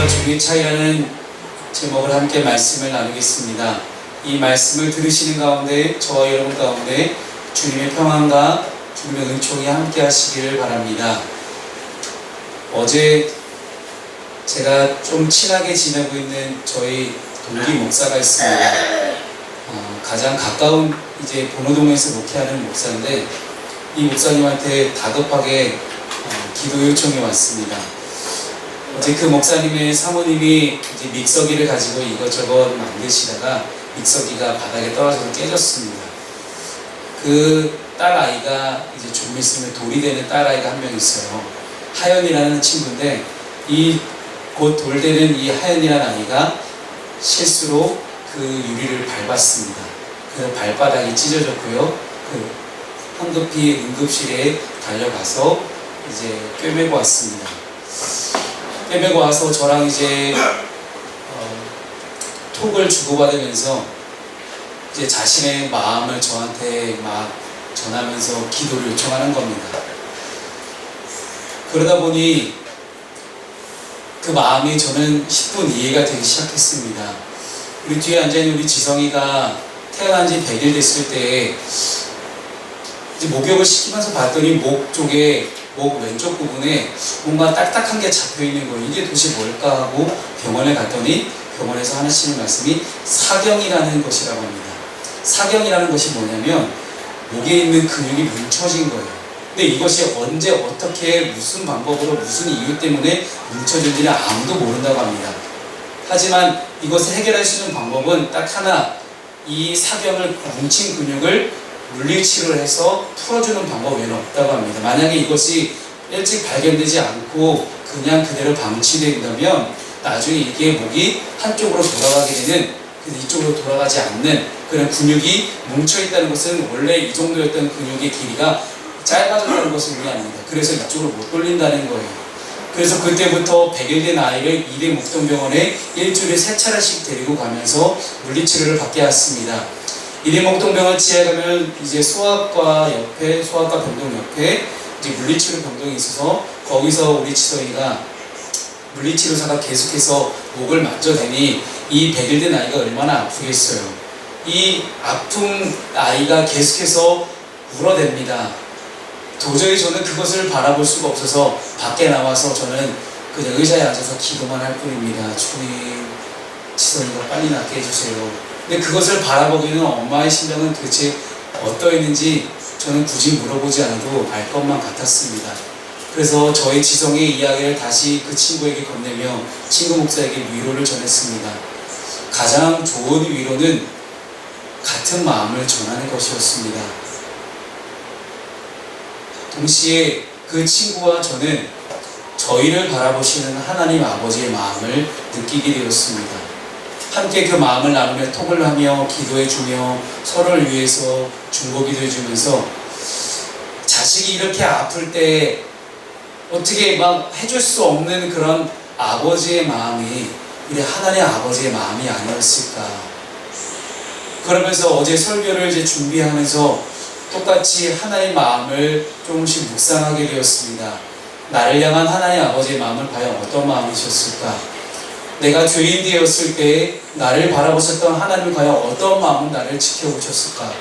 믿음과 종의 차이라는 제목을 함께 말씀을 나누겠습니다. 이 말씀을 들으시는 가운데 저와 여러분 가운데 주님의 평안과 주님의 은총이 함께 하시기를 바랍니다. 어제 제가 좀 친하게 지내고 있는 저희 동기 목사가 있습니다. 가장 가까운 이제 본호동에서 목회하는 목사인데 이 목사님한테 다급하게 기도 요청이 왔습니다. 이제 그 목사님의 사모님이 이제 믹서기를 가지고 이것저것 만드시다가 믹서기가 바닥에 떨어져서 깨졌습니다. 그 딸 아이가 이제 좀 있으면 돌이 되는 딸 아이가 한 명 있어요. 하연이라는 친구인데 이 곧 돌되는 이 하연이라는 아이가 실수로 그 유리를 밟았습니다. 그래서 발바닥이 찢어졌고요. 그 황급히 응급실에 달려가서 이제 꿰매고 왔습니다. 꿰매고 와서 저랑 이제 톡을 주고받으면서 이제 자신의 마음을 저한테 막 전하면서 기도를 요청하는 겁니다. 그러다 보니 그 마음이 저는 10분 이해가 되기 시작했습니다. 우리 뒤에 앉아있는 우리 지성이가 태어난 지 100일 됐을 때 이제 목욕을 시키면서 봤더니 목 쪽에 목 왼쪽 부분에 뭔가 딱딱한 게 잡혀있는 거예요. 이게 도대체 뭘까 하고 병원에 갔더니 병원에서 하시는 말씀이 사경이라는 것이라고 합니다. 사경이라는 것이 뭐냐면 목에 있는 근육이 뭉쳐진 거예요. 근데 이것이 언제 어떻게 무슨 방법으로 무슨 이유 때문에 뭉쳐진지는 아무도 모른다고 합니다. 하지만 이것을 해결할 수 있는 방법은 딱 하나, 이 사경을 뭉친 근육을 물리치료를 해서 풀어주는 방법 외에는 없다고 합니다. 만약에 이것이 일찍 발견되지 않고 그냥 그대로 방치된다면 나중에 이게 목이 한쪽으로 돌아가게 되는, 이쪽으로 돌아가지 않는 그런 근육이 뭉쳐있다는 것은 원래 이 정도였던 근육의 길이가 짧아졌다는 것을 의미합니다. 그래서 이쪽으로 못 돌린다는 거예요. 그래서 그때부터 100일 된 아이를 이대 목동병원에 일주일에 3차례씩 데리고 가면서 물리치료를 받게 했습니다. 이대 목동병원 지하에 가면 이제 소아과 병동 옆에 이제 물리치료 병동이 있어서 거기서 우리 지성이가 물리치료사가 계속해서 목을 만져대니 이 100일 된 아이가 얼마나 아프겠어요. 이 아픈 아이가 계속해서 울어댑니다. 도저히 저는 그것을 바라볼 수가 없어서 밖에 나와서 저는 그냥 의자에 앉아서 기도만 할 뿐입니다. 주님, 지성이가 빨리 낫게 해주세요. 근데 그것을 바라보기에는 엄마의 심정은 도대체 어떠했는지 저는 굳이 물어보지 않아도 알 것만 같았습니다. 그래서 저희 지성의 이야기를 다시 그 친구에게 건네며 친구 목사에게 위로를 전했습니다. 가장 좋은 위로는 같은 마음을 전하는 것이었습니다. 동시에 그 친구와 저는 저희를 바라보시는 하나님 아버지의 마음을 느끼게 되었습니다. 함께 그 마음을 나누며 톡을 하며 기도해주며 서로를 위해서 중보기도 해주면서 자식이 이렇게 아플 때 어떻게 막 해줄 수 없는 그런 아버지의 마음이 우리 하나님 아버지의 마음이 아니었을까. 그러면서 어제 설교를 이제 준비하면서 똑같이 하나님의 마음을 조금씩 묵상하게 되었습니다. 나를 향한 하나님 아버지의 마음은 과연 어떤 마음이셨을까? 내가 죄인 되었을 때 나를 바라보셨던 하나님은 과연 어떤 마음으로 나를 지켜보셨을까?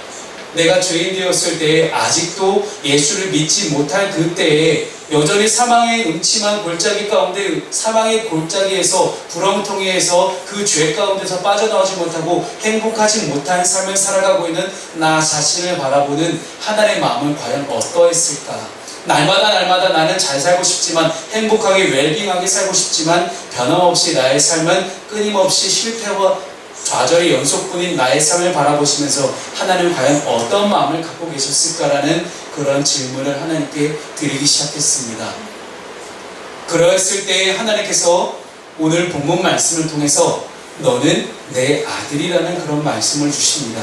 내가 죄인 되었을 때 아직도 예수를 믿지 못할 그때에 여전히 사망의 음침한 골짜기 가운데 사망의 골짜기에서 구렁텅이에서 그 죄 가운데서 빠져나오지 못하고 행복하지 못한 삶을 살아가고 있는 나 자신을 바라보는 하나님의 마음은 과연 어떠했을까? 날마다 나는 잘 살고 싶지만 행복하게 웰빙하게 살고 싶지만 변함없이 나의 삶은 끊임없이 실패와 좌절의 연속뿐인 나의 삶을 바라보시면서 하나님은 과연 어떤 마음을 갖고 계셨을까라는 그런 질문을 하나님께 드리기 시작했습니다. 그랬을 때 하나님께서 오늘 본문 말씀을 통해서 너는 내 아들이라는 그런 말씀을 주십니다.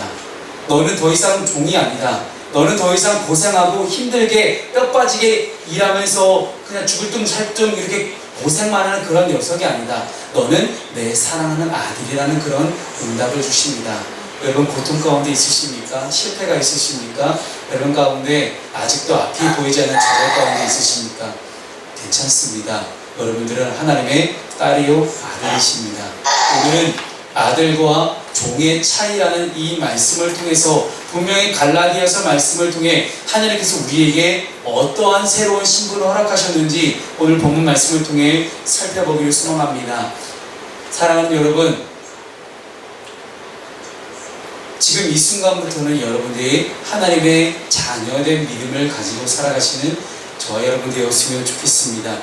너는 더 이상 종이 아니다. 너는 더 이상 고생하고 힘들게 뼈 빠지게 일하면서 그냥 죽을 둥 살 둥 이렇게 고생만 하는 그런 녀석이 아니다. 너는 내 사랑하는 아들이라는 그런 응답을 주십니다. 여러분 고통 가운데 있으십니까? 실패가 있으십니까? 여러분 가운데 아직도 앞이 보이지 않는 좌절 가운데 있으십니까? 괜찮습니다. 여러분들은 하나님의 딸이요 아들이십니다. 오늘은 아들과 종의 차이라는 이 말씀을 통해서 분명히 갈라디아서 말씀을 통해 하나님께서 우리에게 어떠한 새로운 신분을 허락하셨는지 오늘 본문 말씀을 통해 살펴보기를 소망합니다. 사랑하는 여러분, 지금 이 순간부터는 여러분들이 하나님의 자녀된 믿음을 가지고 살아가시는 저와 여러분 되었으면 좋겠습니다.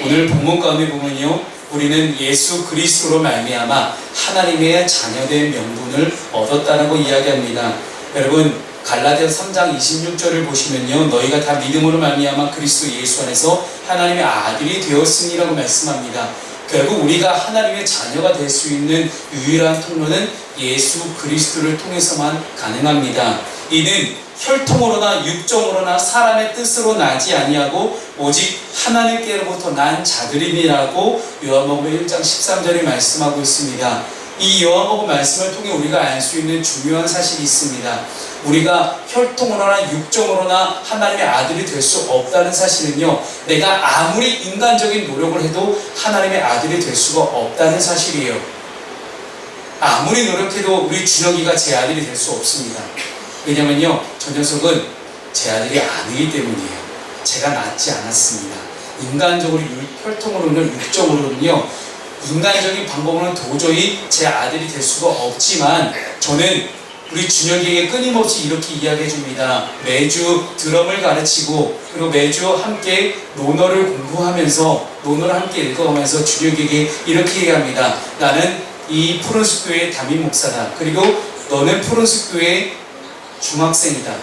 오늘 본문 가운데 보면요, 우리는 예수 그리스도로 말미암아 하나님의 자녀된 명분을 얻었다라고 이야기합니다. 여러분, 갈라디아서 3장 26절을 보시면요, 너희가 다 믿음으로 말미암아 그리스도 예수 안에서 하나님의 아들이 되었으니라고 말씀합니다. 결국 우리가 하나님의 자녀가 될 수 있는 유일한 통로는 예수 그리스도를 통해서만 가능합니다. 이는 혈통으로나 육정으로나 사람의 뜻으로 나지 아니하고 오직 하나님께로부터 난 자들이니라고 요한복음 1장 13절에 말씀하고 있습니다. 이 요한복음 말씀을 통해 우리가 알 수 있는 중요한 사실이 있습니다. 우리가 혈통으로나 육정으로나 하나님의 아들이 될 수 없다는 사실은요, 내가 아무리 인간적인 노력을 해도 하나님의 아들이 될 수가 없다는 사실이에요. 아무리 노력해도 우리 준혁이가 제 아들이 될 수 없습니다. 왜냐면요, 저 녀석은 제 아들이 아니기 때문이에요. 제가 낳지 않았습니다. 인간적으로 혈통으로는 육정으로는요, 인간적인 방법으로는 도저히 제 아들이 될 수가 없지만 저는 우리 준혁이에게 끊임없이 이렇게 이야기해 줍니다. 매주 드럼을 가르치고 그리고 매주 함께 논어를 공부하면서 논어를 함께 읽어가면서 준혁이에게 이렇게 얘기합니다. 나는 이 푸른숲교회 담임 목사다. 그리고 너는 푸른숲교회 중학생이다.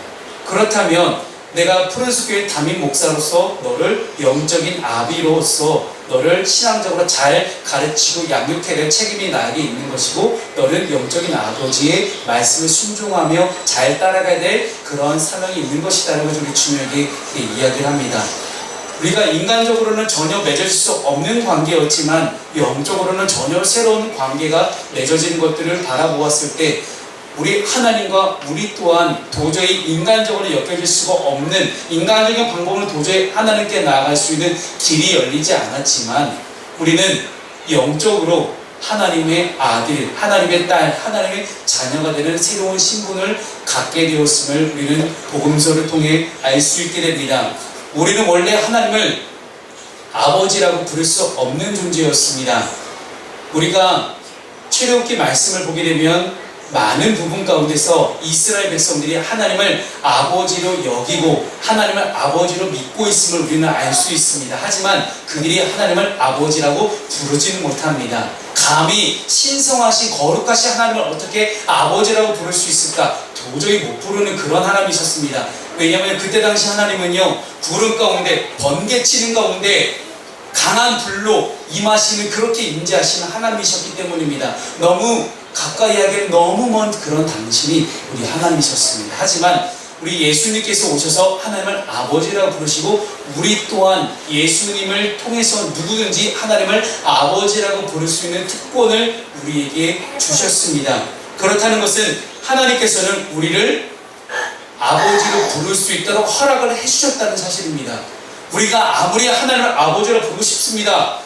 그렇다면 내가 푸른숲교회 담임 목사로서 너를 영적인 아비로서 너를 신앙적으로 잘 가르치고 양육해야 될 책임이 나에게 있는 것이고, 너는 영적인 아버지의 말씀을 순종하며 잘 따라가야 될 그런 사명이 있는 것이다라고 우리 주님에게 이야기를 합니다. 우리가 인간적으로는 전혀 맺어질 수 없는 관계였지만 영적으로는 전혀 새로운 관계가 맺어지는 것들을 바라보았을 때 우리 하나님과 우리 또한 도저히 인간적으로 엮여질 수가 없는, 인간적인 방법으로 도저히 하나님께 나아갈 수 있는 길이 열리지 않았지만 우리는 영적으로 하나님의 아들, 하나님의 딸, 하나님의 자녀가 되는 새로운 신분을 갖게 되었음을 우리는 복음서를 통해 알 수 있게 됩니다. 우리는 원래 하나님을 아버지라고 부를 수 없는 존재였습니다. 우리가 출애굽기 말씀을 보게 되면 많은 부분 가운데서 이스라엘 백성들이 하나님을 아버지로 여기고 하나님을 아버지로 믿고 있음을 우리는 알 수 있습니다. 하지만 그들이 하나님을 아버지라고 부르지는 못합니다. 감히 신성하신 거룩하신 하나님을 어떻게 아버지라고 부를 수 있을까? 도저히 못 부르는 그런 하나님이셨습니다. 왜냐하면 그때 당시 하나님은요, 구름 가운데 번개치는 가운데 강한 불로 임하시는, 그렇게 임재하시는 하나님이셨기 때문입니다. 너무 가까이 하기에는 너무 먼 그런 당신이 우리 하나님이셨습니다. 하지만 우리 예수님께서 오셔서 하나님을 아버지라고 부르시고 우리 또한 예수님을 통해서 누구든지 하나님을 아버지라고 부를 수 있는 특권을 우리에게 주셨습니다. 그렇다는 것은 하나님께서는 우리를 아버지로 부를 수 있도록 허락을 해주셨다는 사실입니다. 우리가 아무리 하나님을 아버지로 부르고 싶습니다.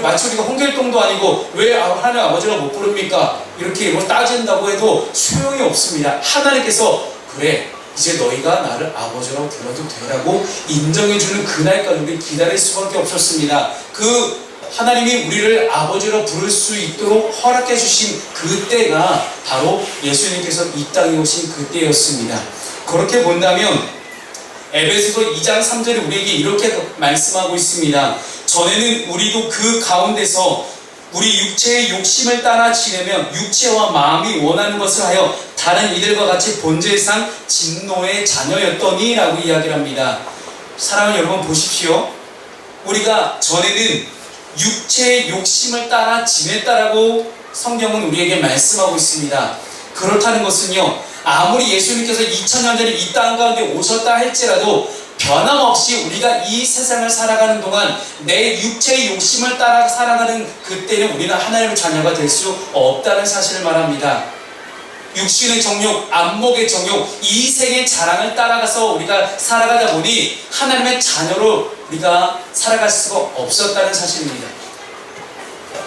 마치 우리가 홍길동도 아니고 왜 하나님 아버지라고 못 부릅니까? 이렇게 뭐 따진다고 해도 소용이 없습니다. 하나님께서 그래, 이제 너희가 나를 아버지라고 불러도 되라고 인정해주는 그날까지 우리 기다릴 수밖에 없었습니다. 그 하나님이 우리를 아버지로 부를 수 있도록 허락해 주신 그때가 바로 예수님께서 이 땅에 오신 그때였습니다. 그렇게 본다면 에베소서 2장 3절에 우리에게 이렇게 말씀하고 있습니다. 전에는 우리도 그 가운데서 우리 육체의 욕심을 따라 지내며 육체와 마음이 원하는 것을 하여 다른 이들과 같이 본질상 진노의 자녀였더니 라고 이야기를 합니다. 사랑하는 여러분, 보십시오. 우리가 전에는 육체의 욕심을 따라 지냈다라고 성경은 우리에게 말씀하고 있습니다. 그렇다는 것은요, 아무리 예수님께서 2000년 전에 이 땅 가운데 오셨다 할지라도 변함없이 우리가 이 세상을 살아가는 동안 내 육체의 욕심을 따라 살아가는 그때는 우리는 하나님의 자녀가 될 수 없다는 사실을 말합니다. 육신의 정욕, 안목의 정욕, 이생의 자랑을 따라가서 우리가 살아가다 보니 하나님의 자녀로 우리가 살아갈 수가 없었다는 사실입니다.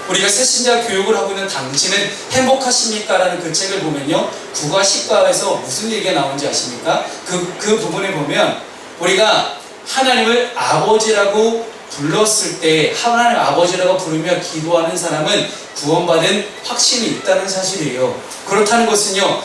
우리가 새신자 교육을 하고 있는 당신은 행복하십니까? 라는 그 책을 보면요, 국어 10과에서 무슨 얘기가 나오는지 아십니까? 그 부분에 보면 우리가 하나님을 아버지라고 불렀을 때, 하나님 아버지라고 부르며 기도하는 사람은 구원받은 확신이 있다는 사실이에요. 그렇다는 것은요,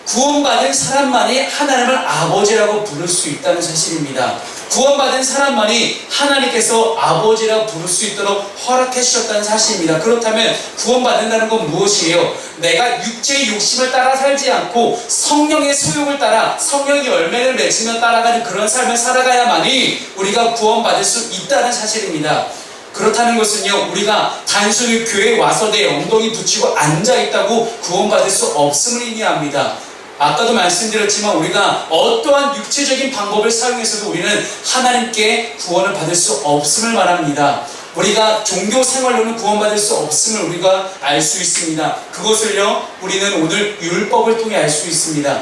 구원받은 사람만이 하나님을 아버지라고 부를 수 있다는 사실입니다. 구원받은 사람만이 하나님께서 아버지라고 부를 수 있도록 허락해 주셨다는 사실입니다. 그렇다면 구원받는다는 건 무엇이에요? 내가 육체의 욕심을 따라 살지 않고 성령의 소욕을 따라 성령의 열매를 맺으며 따라가는 그런 삶을 살아가야만이 우리가 구원받을 수 있다는 사실입니다. 그렇다는 것은요, 우리가 단순히 교회에 와서 내 엉덩이 붙이고 앉아있다고 구원받을 수 없음을 의미합니다. 아까도 말씀드렸지만 우리가 어떠한 육체적인 방법을 사용해서도 우리는 하나님께 구원을 받을 수 없음을 말합니다. 우리가 종교 생활로는 구원받을 수 없음을 우리가 알 수 있습니다. 그것을요, 우리는 오늘 율법을 통해 알 수 있습니다.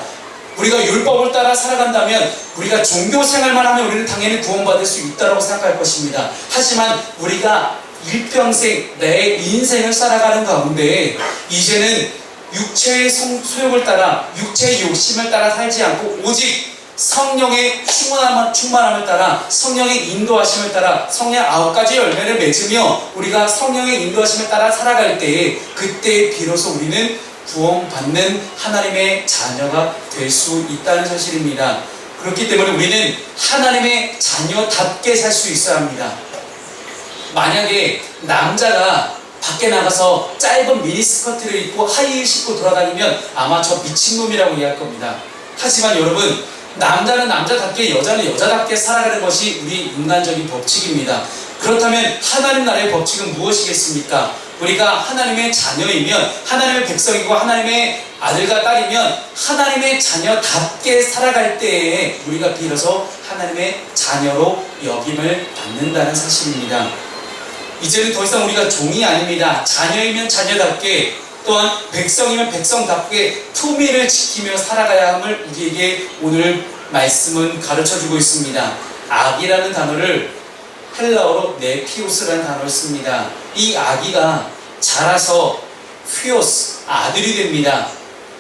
우리가 율법을 따라 살아간다면, 우리가 종교 생활만 하면 우리는 당연히 구원받을 수 있다고 생각할 것입니다. 하지만 우리가 일평생 내 인생을 살아가는 가운데 이제는 육체의 소욕을 따라, 육체의 욕심을 따라 살지 않고 오직 성령의 충만함을 따라, 성령의 인도하심을 따라 성령의 9가지 열매를 맺으며 우리가 성령의 인도하심을 따라 살아갈 때에, 그때 비로소 우리는 구원받는 하나님의 자녀가 될 수 있다는 사실입니다. 그렇기 때문에 우리는 하나님의 자녀답게 살 수 있어야 합니다. 만약에 남자가 밖에 나가서 짧은 미니스커트를 입고 하이힐 신고 돌아다니면 아마 저 미친놈이라고 이해할 겁니다. 하지만 여러분, 남자는 남자답게, 여자는 여자답게 살아가는 것이 우리 인간적인 법칙입니다. 그렇다면 하나님 나라의 법칙은 무엇이겠습니까? 우리가 하나님의 자녀이면, 하나님의 백성이고 하나님의 아들과 딸이면 하나님의 자녀답게 살아갈 때에 우리가 비로소 하나님의 자녀로 여김을 받는다는 사실입니다. 이제는 더 이상 우리가 종이 아닙니다. 자녀이면 자녀답게, 또한 백성이면 백성답게 품위를 지키며 살아가야 함을 우리에게 오늘 말씀은 가르쳐주고 있습니다. 악이라는 단어를 헬라어로 네피오스라는 단어를 씁니다. 이 아기가 자라서 휘오스, 아들이 됩니다.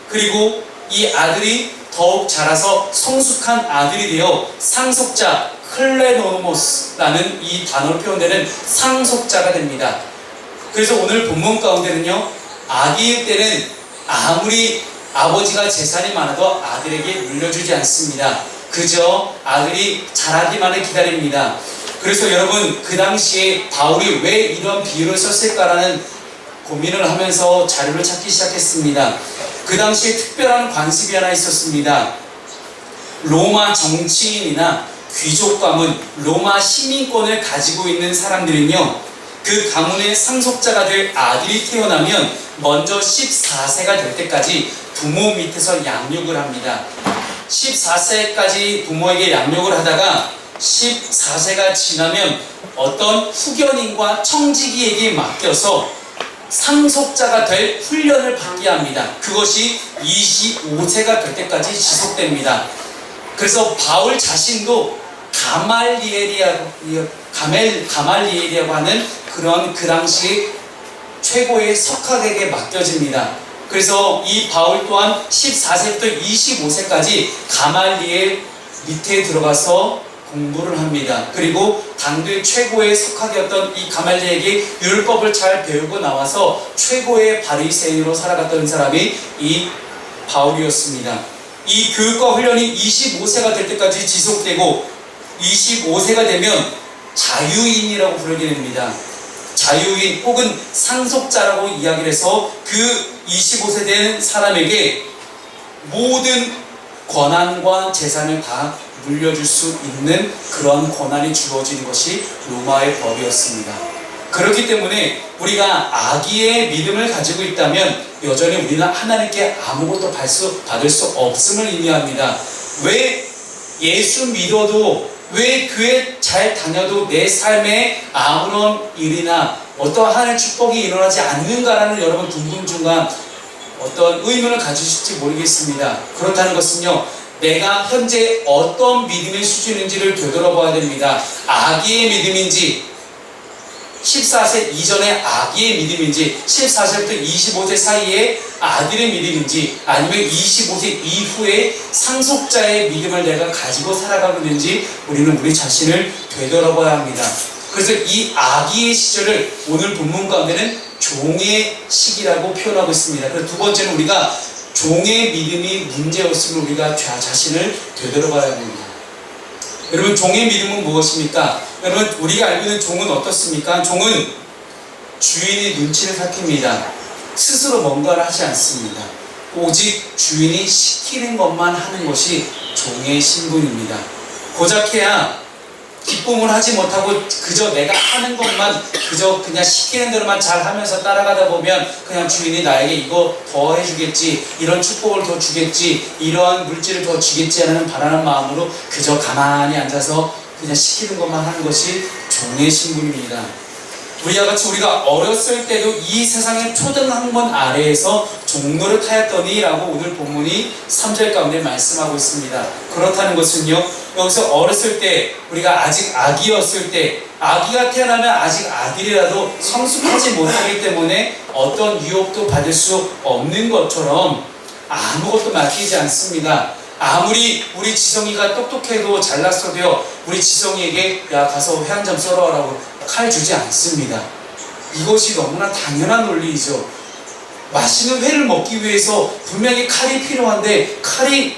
그리고 이 아들이 더욱 자라서 성숙한 아들이 되어 상속자, 클레노모스라는 이 단어로 표현되는 상속자가 됩니다. 그래서 오늘 본문 가운데는요, 아기일 때는 아무리 아버지가 재산이 많아도 아들에게 물려주지 않습니다. 그저 아들이 자라기만을 기다립니다. 그래서 여러분, 그 당시에 바울이 왜 이런 비유를 썼을까라는 고민을 하면서 자료를 찾기 시작했습니다. 그 당시에 특별한 관습이 하나 있었습니다. 로마 정치인이나 귀족 가문, 로마 시민권을 가지고 있는 사람들은요, 그 가문의 상속자가 될 아들이 태어나면 먼저 14세가 될 때까지 부모 밑에서 양육을 합니다. 14세까지 부모에게 양육을 하다가 14세가 지나면 어떤 후견인과 청지기에게 맡겨서 상속자가 될 훈련을 받게 합니다. 그것이 25세가 될 때까지 지속됩니다. 그래서 바울 자신도 가말리엘이라고 하는 그런 그 당시 최고의 석학에게 맡겨집니다. 그래서 이 바울 또한 14세부터 25세까지 가말리엘 밑에 들어가서 공부를 합니다. 그리고 당대 최고의 석학이었던 이 가말리엘에게 율법을 잘 배우고 나와서 최고의 바리새인으로 살아갔던 사람이 이 바울이었습니다. 이 교육과 훈련이 25세가 될 때까지 지속되고 25세가 되면 자유인이라고 부르게 됩니다. 자유인 혹은 상속자라고 이야기를 해서 그 25세 된 사람에게 모든 권한과 재산을 다 물려줄 수 있는 그런 권한이 주어진 것이 로마의 법이었습니다. 그렇기 때문에 우리가 아기의 믿음을 가지고 있다면 여전히 우리는 하나님께 아무것도 받을 수 없음을 의미합니다. 왜 예수 믿어도, 왜 교회 잘 다녀도 내 삶에 아무런 일이나 어떠한 하나님의 축복이 일어나지 않는가라는 여러분 궁금증과 어떤 의문을 가지실지 모르겠습니다. 그렇다는 것은요, 내가 현재 어떤 믿음의 수준인지를 되돌아봐야 됩니다. 아기의 믿음인지, 14세 이전의 아기의 믿음인지, 14세부터 25세 사이의 아들의 믿음인지, 아니면 25세 이후의 상속자의 믿음을 내가 가지고 살아가고 있는지 우리는 우리 자신을 되돌아봐야 합니다. 그래서 이 아기의 시절을 오늘 본문 가운데는 종의 시기라고 표현하고 있습니다. 그리고 두 번째는 우리가 종의 믿음이 문제였으면 우리가 자신을 되돌아봐야 합니다. 여러분, 종의 믿음은 무엇입니까? 여러분, 우리가 알고 있는 종은 어떻습니까? 종은 주인의 눈치를 살핍니다. 스스로 뭔가를 하지 않습니다. 오직 주인이 시키는 것만 하는 것이 종의 신분입니다. 고작해야 기쁨을 하지 못하고 그저 내가 하는 것만, 그저 그냥 시키는 대로만 잘 하면서 따라가다 보면 그냥 주인이 나에게 이거 더 해주겠지, 이런 축복을 더 주겠지, 이런 물질을 더 주겠지 하는 바라는 마음으로 그저 가만히 앉아서 그냥 시키는 것만 하는 것이 종의 신분입니다. 우리와 같이 우리가 어렸을 때도 이 세상의 초등학문 아래에서 종로를 타였더니 라고 오늘 본문이 3절 가운데 말씀하고 있습니다. 그렇다는 것은요, 여기서 어렸을 때, 우리가 아직 아기였을 때, 아기가 태어나면 아직 아들이라도 성숙하지 못하기 때문에 어떤 유혹도 받을 수 없는 것처럼 아무것도 맡기지 않습니다. 아무리 우리 지성이가 똑똑해도 잘났어도요, 우리 지성이에게 야 가서 회 한 점 썰어라고 칼 주지 않습니다. 이것이 너무나 당연한 논리이죠. 맛있는 회를 먹기 위해서 분명히 칼이 필요한데 칼이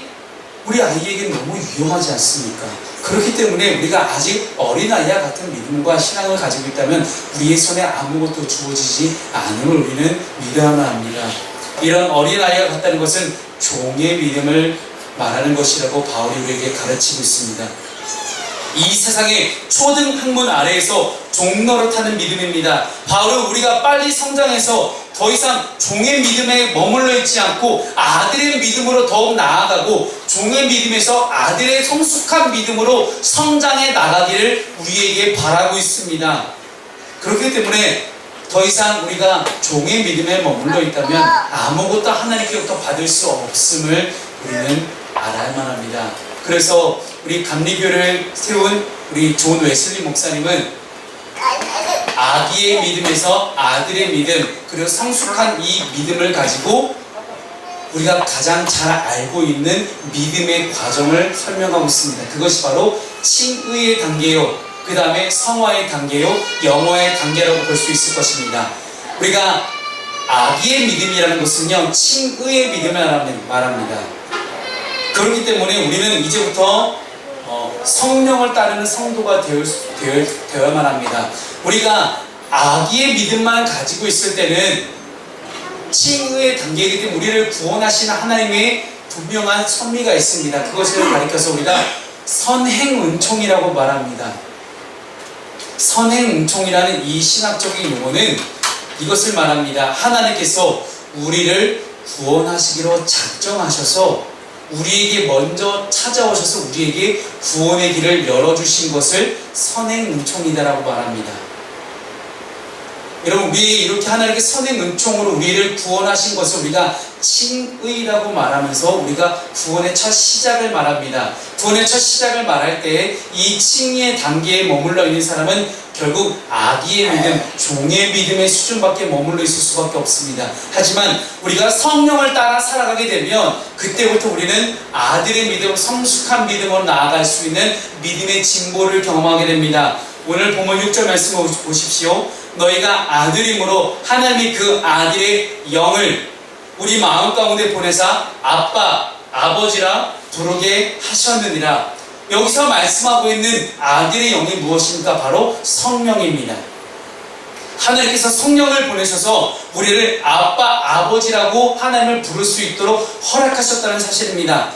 우리 아이에게는 너무 위험하지 않습니까? 그렇기 때문에 우리가 아직 어린아이와 같은 믿음과 신앙을 가지고 있다면 우리의 손에 아무것도 주어지지 않음을 우리는 믿어야만 합니다. 이런 어린아이와 같다는 것은 종의 믿음을 말하는 것이라고 바울이 우리에게 가르치고 있습니다. 이 세상의 초등학문 아래에서 종노릇하는 믿음입니다. 바울은 우리가 빨리 성장해서 더 이상 종의 믿음에 머물러 있지 않고 아들의 믿음으로 더욱 나아가고 종의 믿음에서 아들의 성숙한 믿음으로 성장해 나가기를 우리에게 바라고 있습니다. 그렇기 때문에 더 이상 우리가 종의 믿음에 머물러 있다면 아무것도 하나님께로부터 받을 수 없음을 우리는 알아야만 합니다. 그래서 우리 감리교를 세운 우리 존 웨슬리 목사님은 아기의 믿음에서 아들의 믿음, 그리고 성숙한 이 믿음을 가지고 우리가 가장 잘 알고 있는 믿음의 과정을 설명하고 있습니다. 그것이 바로 칭의의 단계요, 그 다음에 성화의 단계요, 영화의 단계라고 볼 수 있을 것입니다. 우리가 아기의 믿음이라는 것은요, 칭의의 믿음을 말합니다. 그렇기 때문에 우리는 이제부터 성령을 따르는 성도가 되어야만 합니다. 우리가 아기의 믿음만 가지고 있을 때는 칭의의 단계이기 때문에 우리를 구원하시는 하나님의 분명한 섭리가 있습니다. 그것을 가리켜서 우리가 선행은총이라고 말합니다. 선행은총이라는 이 신학적인 용어는 이것을 말합니다. 하나님께서 우리를 구원하시기로 작정하셔서 우리에게 먼저 찾아오셔서 우리에게 구원의 길을 열어주신 것을 선행은총이다라고 말합니다. 여러분, 우리 이렇게 하나님께 선행은총으로 우리를 구원하신 것을 우리가 칭의라고 말하면서 우리가 구원의 첫 시작을 말합니다. 구원의 첫 시작을 말할 때 이 칭의의 단계에 머물러 있는 사람은 결국 아기의 믿음, 종의 믿음의 수준밖에 머물러 있을 수밖에 없습니다. 하지만 우리가 성령을 따라 살아가게 되면 그때부터 우리는 아들의 믿음, 성숙한 믿음으로 나아갈 수 있는 믿음의 진보를 경험하게 됩니다. 오늘 본문 6절 말씀을 보십시오. 너희가 아들임으로 하나님이 그 아들의 영을 우리 마음 가운데 보내사 아빠, 아버지라 부르게 하셨느니라. 여기서 말씀하고 있는 아들의 영이 무엇입니까? 바로 성령입니다. 하나님께서 성령을 보내셔서 우리를 아빠, 아버지라고 하나님을 부를 수 있도록 허락하셨다는 사실입니다.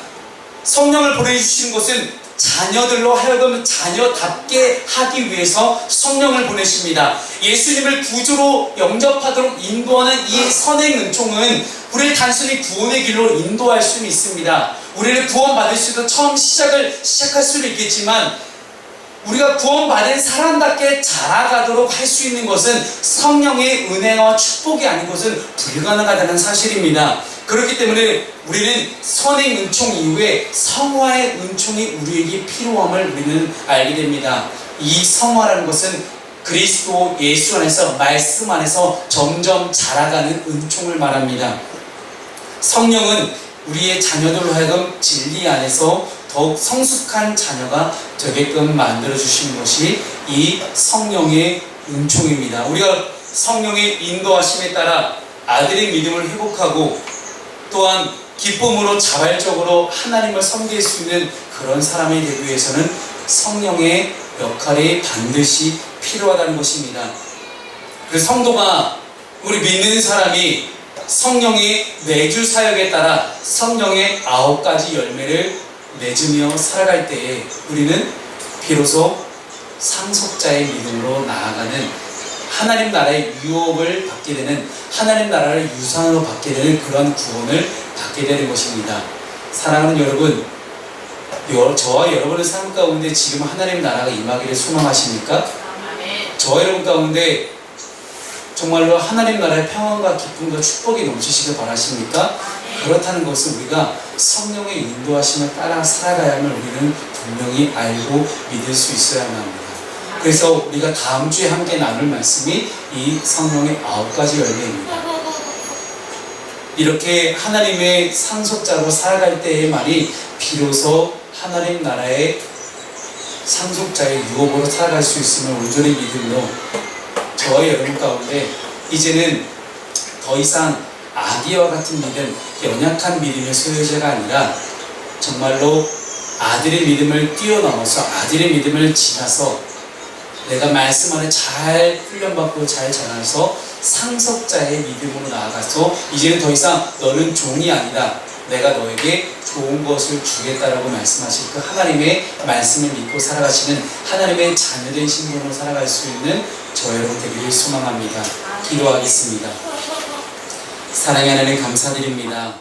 성령을 보내주시는 것은 자녀들로 하여금 자녀답게 하기 위해서 성령을 보내십니다. 예수님을 구주로 영접하도록 인도하는 이 선행은총은 우리를 단순히 구원의 길로 인도할 수는 있습니다. 우리를 구원받을 수도 처음 시작할 수는 있겠지만 우리가 구원받은 사람답게 자라가도록 할 수 있는 것은 성령의 은혜와 축복이 아닌 것은 불가능하다는 사실입니다. 그렇기 때문에 우리는 선의 은총 이후에 성화의 은총이 우리에게 필요함을 우리는 알게 됩니다. 이 성화라는 것은 그리스도 예수 안에서, 말씀 안에서 점점 자라가는 은총을 말합니다. 성령은 우리의 자녀들로 하여금 진리 안에서 더욱 성숙한 자녀가 되게끔 만들어주시는 것이 이 성령의 은총입니다. 우리가 성령의 인도하심에 따라 아들의 믿음을 회복하고 또한 기쁨으로 자발적으로 하나님을 섬길 수 있는 그런 사람이 되기 위해서는 성령의 역할이 반드시 필요하다는 것입니다. 그래서 성도가, 우리 믿는 사람이 성령의 내주 사역에 따라 성령의 9가지 열매를 맺으며 살아갈 때에 우리는 비로소 상속자의 믿음으로 나아가는, 하나님 나라의 유업을 받게 되는, 하나님 나라를 유산으로 받게 되는 그런 구원을 받게 되는 것입니다. 사랑하는 여러분, 저와 여러분의 삶 가운데 지금 하나님 나라가 임하기를 소망하십니까? 저와 여러분 가운데 정말로 하나님 나라의 평안과 기쁨과 축복이 넘치시길 바라십니까? 그렇다는 것은 우리가 성령의 인도하심을 따라 살아가야만 우리는 분명히 알고 믿을 수 있어야만 합니다. 그래서 우리가 다음 주에 함께 나눌 말씀이 이 성령의 9가지 열매입니다. 이렇게 하나님의 상속자로 살아갈 때에만이 비로소 하나님 나라의 상속자의 유업으로 살아갈 수 있음을 온전히 믿음으로 저와 여러분 가운데 이제는 더 이상 아기와 같은 믿음, 연약한 믿음의 소유자가 아니라 정말로 아들의 믿음을 뛰어넘어서, 아들의 믿음을 지나서 내가 말씀 안에 잘 훈련받고 잘 자라서 상속자의 믿음으로 나아가서 이제는 더 이상 너는 종이 아니다, 내가 너에게 좋은 것을 주겠다라고 말씀하실 그 하나님의 말씀을 믿고 살아가시는 하나님의 자녀된 신분으로 살아갈 수 있는 저 여러분 되기를 소망합니다. 기도하겠습니다. 사랑의 하나님 감사드립니다.